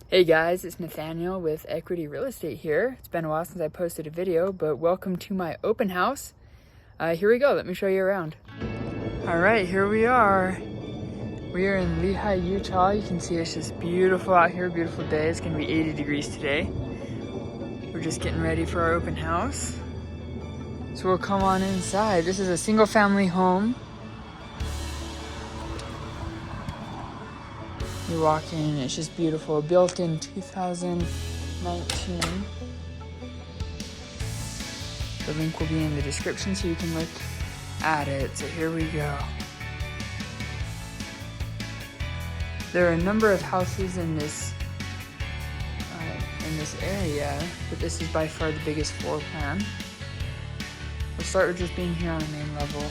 Hey guys, it's Nathaniel with Equity Real Estate here. It's been a while since I posted a video, but welcome to my open house. Here we go, let me show you around. All right, here we are. We are in Lehi, Utah. You can see it's just beautiful out here, beautiful day. It's gonna be 80 degrees today. We're just getting ready for our open house. So we'll come on inside. This is a single family home. You walk in, it's just beautiful. Built in 2019. The link will be in the description so you can look at it. So here we go. There are a number of houses in this area, but this is by far the biggest floor plan. We'll start with just being here on the main level.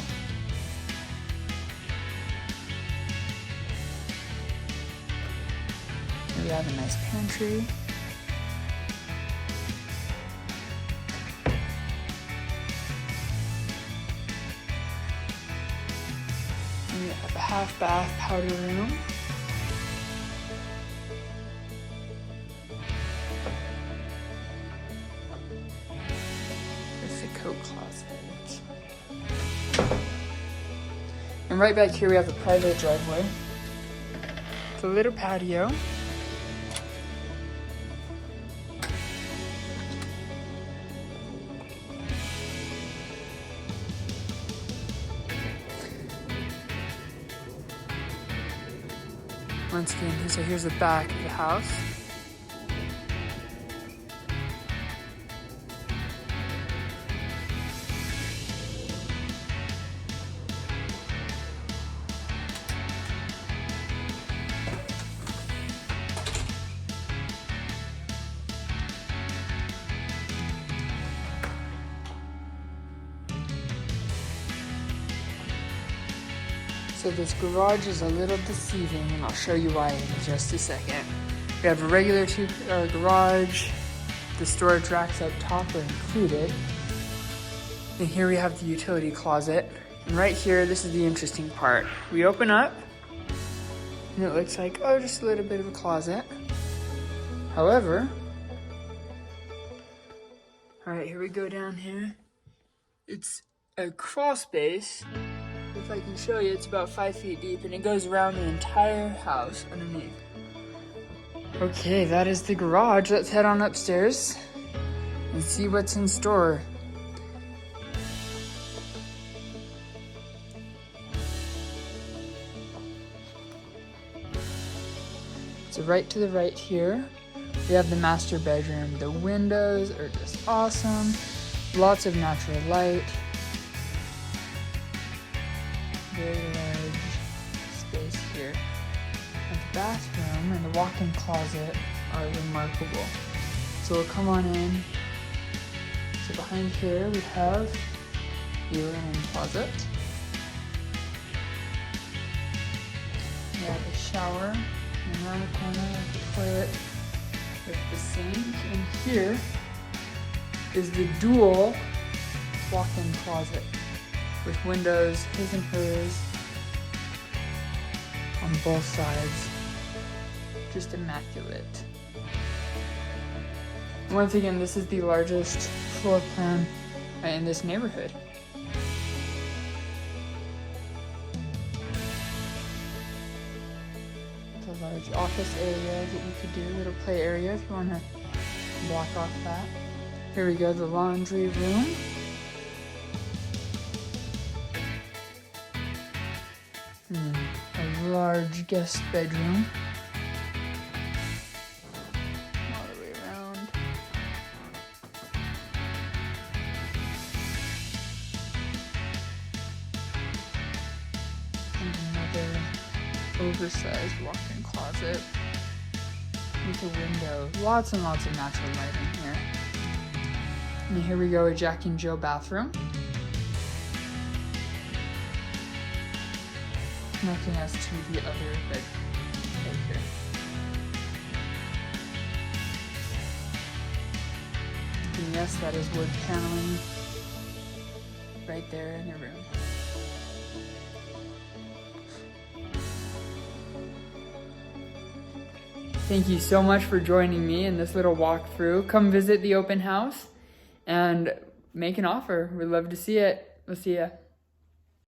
We have a nice pantry. And we have a half bath powder room. There's the coat closet. And right back here we have a private driveway. It's a little patio. Once again, so here's the back of the house. So this garage is a little deceiving, and I'll show you why in just a second. We have a regular garage. The storage racks up top are included. And here we have the utility closet. And right here, this is the interesting part. We open up, and it looks like, oh, just a little bit of a closet. However, all right, here we go down here. It's a crawl space. If I can show you, it's about 5 feet deep and it goes around the entire house underneath. Okay, that is the garage. Let's head on upstairs and see what's in store. So right to the right here, we have the master bedroom. The windows are just awesome. Lots of natural light. Very large space here. And the bathroom and the walk-in closet are remarkable. So we'll come on in. So behind here we have the linen closet. We have a shower, and around the corner of the toilet with the sink. And here is the dual walk-in closet, with windows, his and hers, on both sides. Just immaculate. Once again, this is the largest floor plan in this neighborhood. It's a large office area that you could do, a little play area if you want to block off that. Here we go, the laundry room. A large guest bedroom. All the way around. And another oversized walk-in closet with a window. Lots and lots of natural light in here. And here we go, a Jack and Jill bathroom. Connecting us to the other bed right here. And yes, that is wood paneling right there in the room. Thank you so much for joining me in this little walkthrough. Come visit the open house and make an offer. We'd love to see it. We'll see ya.